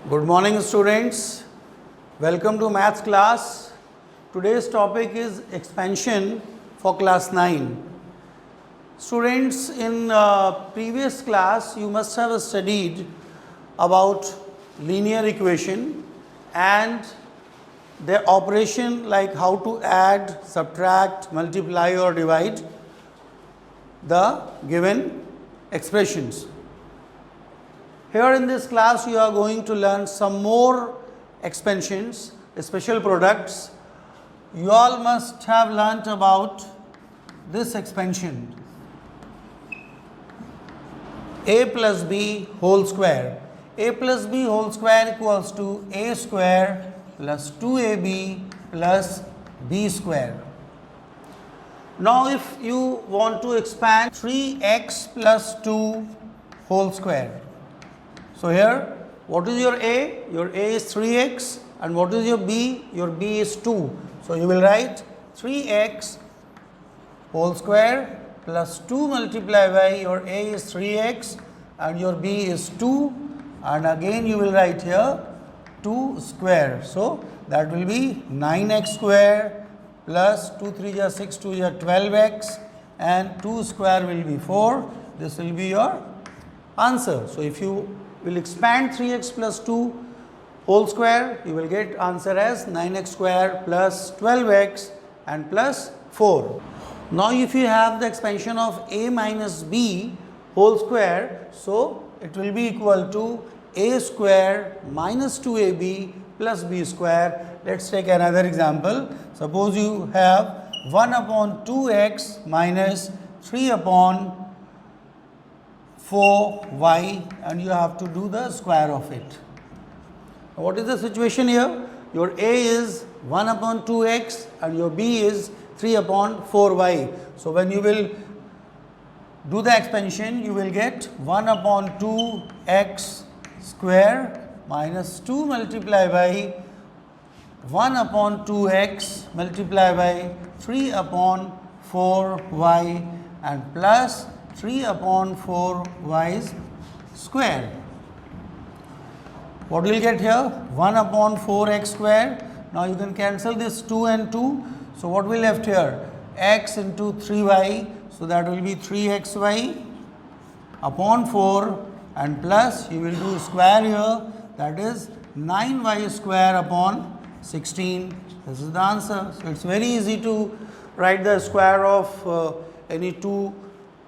Good morning students, welcome to maths class. Today's topic is expansion for class 9. Students, in previous class you must have studied about linear equation and their operation, like how to add, subtract, multiply or divide the given expressions. Here in this class you are going to learn some more expansions, special products. You all must have learnt about this expansion, a plus b whole square. A plus b whole square equals to a square plus 2ab plus b square. Now if you want to expand 3x plus 2 whole square. So here, what is your a? Your a is 3x, and what is your b? Your b is 2. So you will write 3x whole square plus 2 multiplied by your a is 3x and your b is 2, and again you will write here 2 square. So that will be 9x square plus 2 3 is 6, 2 is 12x, and 2 square will be 4. This will be your answer. So if you will expand 3x plus 2 whole square, you will get answer as 9x square plus 12x and plus 4. Now if you have the expansion of a minus b whole square, so it will be equal to a square minus 2ab plus b square. Let's take another example. Suppose you have 1 upon 2x minus 3 upon 4y, and you have to do the square of it. What is the situation here? Your a is 1 upon 2x and your b is 3 upon 4y. So when you will do the expansion, you will get 1 upon 2x square minus 2 multiplied by 1 upon 2x multiplied by 3 upon 4y and plus 3 upon 4y square. What will you get here? 1 upon 4x square. Now you can cancel this 2 and 2. So what will left here? X into 3y. So that will be 3xy upon 4, and plus you will do square here, that is 9y square upon 16. This is the answer. So it's very easy to write the square of any two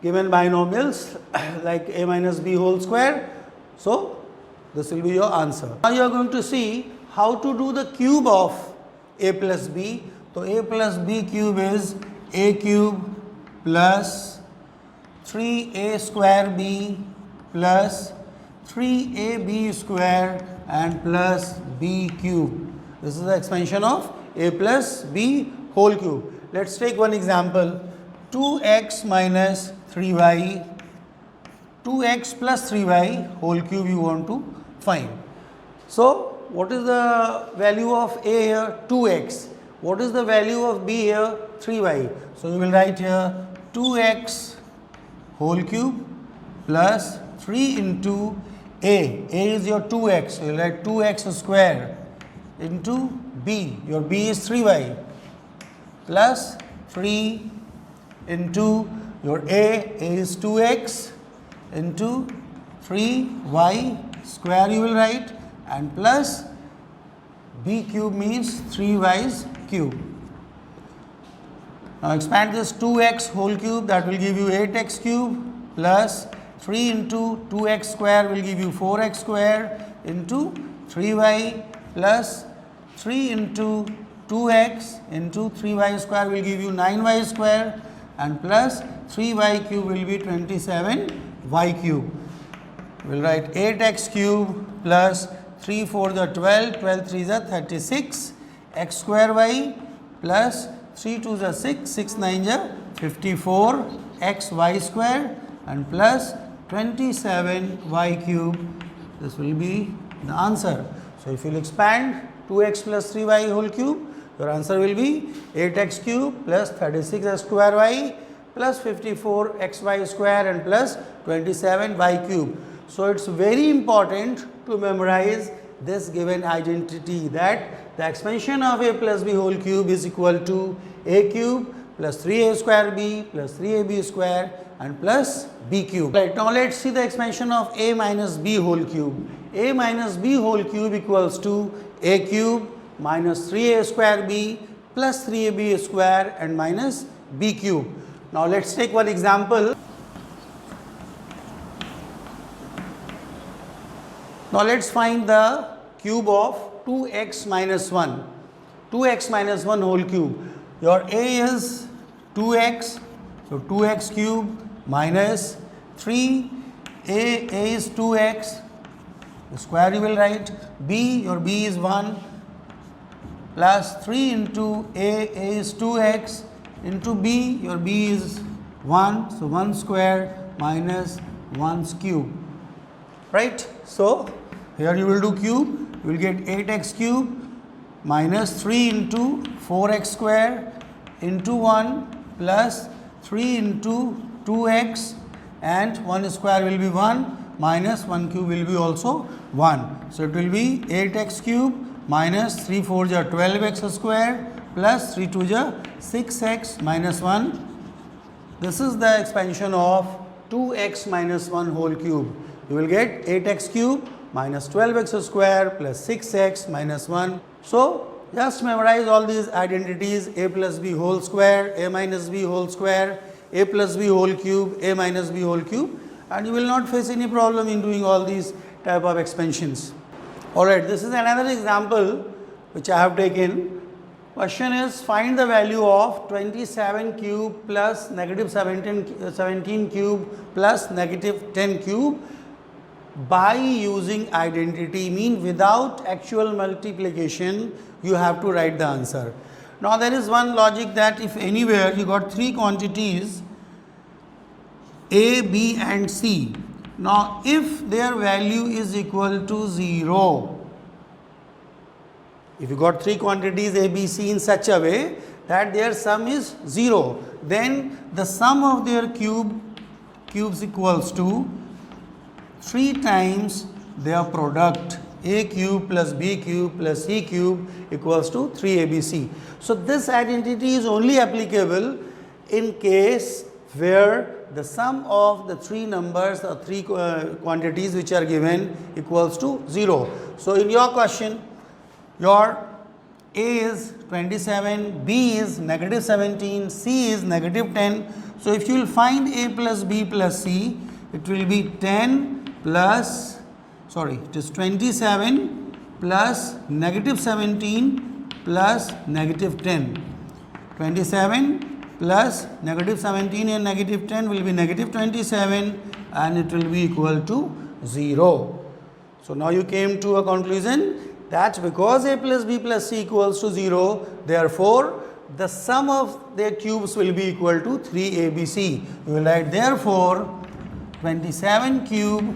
given binomials like a minus b whole square. So this will be your answer. Now you are going to see how to do the cube of a plus b. So a plus b cube is a cube plus 3a square b plus 3ab square and plus b cube. This is the expansion of a plus b whole cube. Let's take one example. 2x minus 3y, 2x plus 3y whole cube you want to find. So what is the value of a here? 2x. What is the value of b here? 3y. So you will write here 2x whole cube plus 3 into a. A is your 2x. So you will write 2x square into b. Your b is 3y plus 3 into your a is 2x into 3y square you will write, and plus b cube means 3y cube. Now expand this 2x whole cube, that will give you 8x cube plus 3 into 2x square will give you 4x square into 3y plus 3 into 2x into 3y square will give you 9y square, and plus 3y cube will be 27y cube. We will write 8x cube plus 3 4 the 12, 12 3 the 36, x square y plus 3 2 the 6, 6 9 the 54, x y square and plus 27y cube. This will be the answer. So if you will expand 2x plus 3y whole cube, your answer will be 8x cube plus 36x square y plus 54xy square and plus 27y cube. So it's very important to memorize this given identity, that the expansion of a plus b whole cube is equal to a cube plus 3a square b plus 3ab square and plus b cube. Right, now let us see the expansion of a minus b whole cube. A minus b whole cube equals to a cube minus 3a square b plus 3ab square and minus b cube. Now let us take one example. Now let us find the cube of 2x minus 1. 2x minus 1 whole cube. Your a is 2x, so 2x cube minus 3, a is 2x, the square you will write, b, your b is 1, plus 3 into a is 2x, into b, your b is 1, so 1 square minus 1 cube, right. So here you will do cube, you will get 8x cube minus 3 into 4x square into 1 plus 3 into 2x and 1 square will be 1 minus 1 cube will be also 1. So it will be 8x cube minus 3 4 is 12x square plus 3 2 is 6x minus 1. This is the expansion of 2x minus 1 whole cube. You will get 8x cube minus 12x square plus 6x minus 1. So just memorize all these identities: a plus b whole square, a minus b whole square, a plus b whole cube, a minus b whole cube, and you will not face any problem in doing all these type of expansions. Alright, this is another example which I have taken. Question is, find the value of 27 cube plus negative 17 cube plus negative 10 cube by using identity, mean without actual multiplication you have to write the answer. Now there is one logic that if anywhere you got three quantities a, b and c. Now if their value is equal to 0, if you got three quantities a, b, c in such a way that their sum is 0, then the sum of their cubes equals to 3 times their product, a cube plus b cube plus c cube equals to 3abc. So this identity is only applicable in case where the sum of the three numbers or three quantities which are given equals to 0. So in your question, your a is 27, b is negative 17, c is negative 10. So if you will find a plus b plus c, it will be 10 plus, sorry, it is 27 plus negative 17 plus negative 10. 27 plus negative 17 and negative 10 will be negative 27 and it will be equal to 0. So now you came to a conclusion that because a plus b plus c equals to 0, therefore the sum of their cubes will be equal to 3abc. You will write therefore 27 cube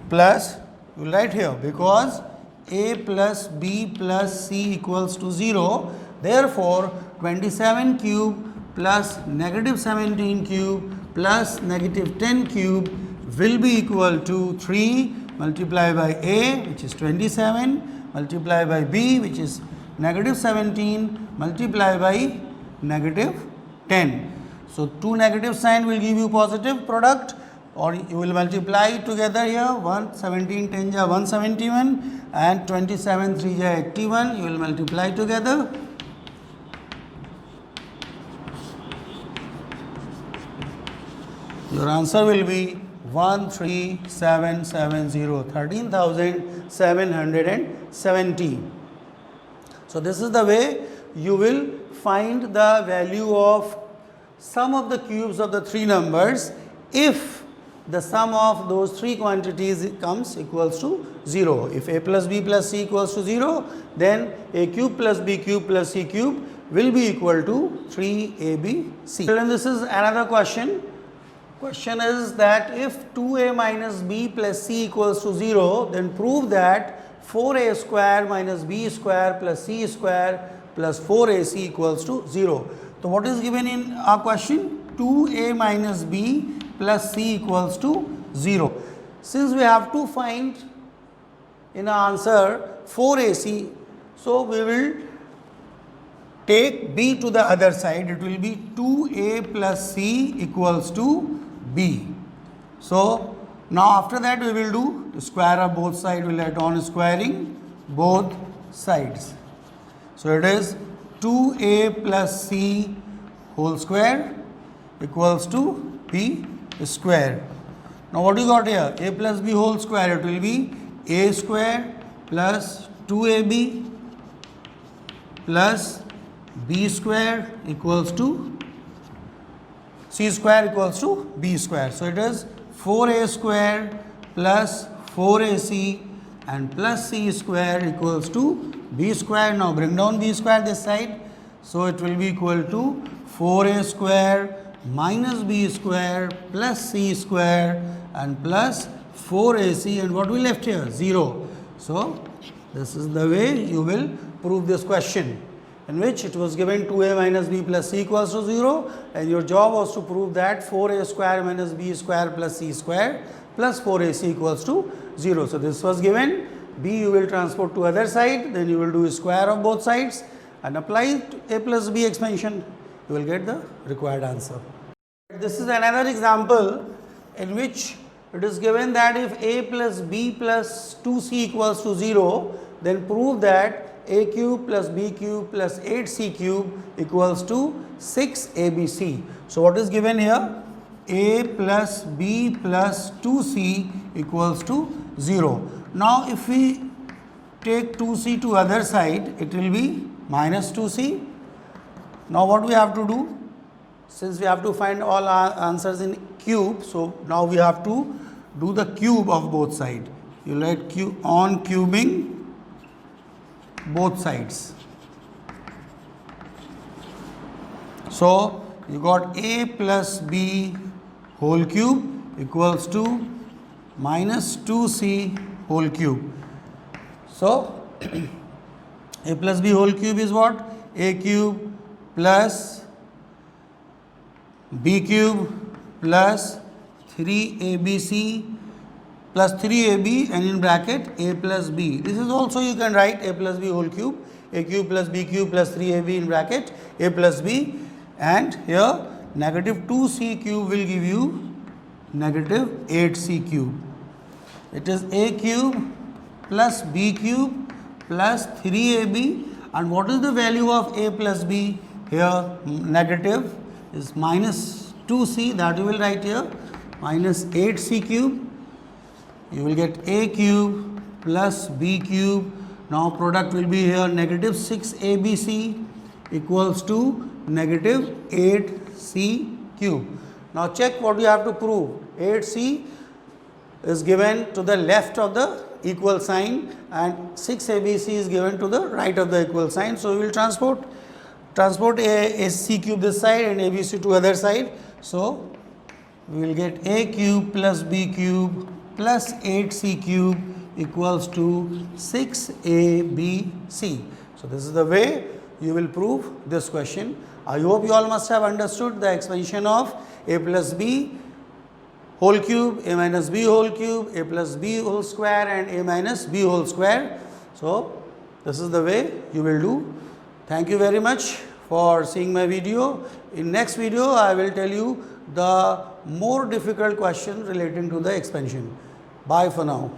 plus, you will write here, because a plus b plus c equals to 0, therefore 27 cube plus negative 17 cube plus negative 10 cube will be equal to 3 multiplied by a, which is 27, multiplied by b, which is negative 17, multiplied by negative 10. So 2 negative sign will give you positive product, or you will multiply together here. 117 10 is 171 and 27 3 is 81. You will multiply together. Your answer will be 13770, 13,770. So this is the way you will find the value of sum of the cubes of the three numbers if the sum of those three quantities comes equals to 0. If a plus b plus c equals to 0, then a cube plus b cube plus c cube will be equal to 3abc. And this is another question. Question is that if 2a minus b plus c equals to 0, then prove that 4a square minus b square plus c square plus 4ac equals to 0. So what is given in our question? 2a minus b plus c equals to 0. Since we have to find in our answer 4ac. So, we will take b to the other side, it will be 2a plus c equals to b. So, now after that we will do the square of both sides, we will let on squaring both sides. So, it is 2a plus c whole square equals to b square. Now, what you got here? A plus b whole square, it will be a square plus 2ab plus b square equals to c square equals to b square. So, it is 4a square plus 4ac and plus c square equals to b square. Now, bring down b square this side. So, it will be equal to 4a square minus b square plus c square and plus 4ac, and what we left here? 0. So, this is the way you will prove this question, in which it was given 2a minus b plus c equals to 0, and your job was to prove that 4a square minus b square plus c square plus 4ac equals to 0. So, this was given, b you will transport to other side, then you will do square of both sides and apply to a plus b expansion, you will get the required answer. This is another example in which it is given that if a plus b plus 2c equals to 0, then prove that a cube plus b cube plus 8c cube equals to 6abc. So, what is given here? A plus b plus 2c equals to 0. Now, if we take 2c to other side, it will be minus 2c. Now, what we have to do? Since we have to find all our answers in cube, so now we have to do the cube of both sides. You let on cubing both sides. So, you got a plus b whole cube equals to minus 2c whole cube. So, a plus b whole cube is what? A cube plus b cube plus 3abc plus 3ab and in bracket a plus b. This is also you can write a plus b whole cube, a cube plus b cube plus 3ab in bracket a plus b, and here negative 2c cube will give you negative 8c cube. It is a cube plus b cube plus 3ab, and what is the value of a plus b? Here negative is minus 2c, that you will write here, minus 8c cube. You will get a cube plus b cube. Now, product will be here negative 6abc equals to negative 8c cube. Now, check what you have to prove. 8c is given to the left of the equal sign and 6abc is given to the right of the equal sign. So, we will transport a c cube this side and abc to other side. So, we will get a cube plus b cube plus 8c cube equals to 6abc. So, this is the way you will prove this question. I hope you all must have understood the expansion of a plus b whole cube, a minus b whole cube, a plus b whole square and a minus b whole square. So, this is the way you will do. Thank you very much for seeing my video. In next video, I will tell you the more difficult question relating to the expansion. Bye for now.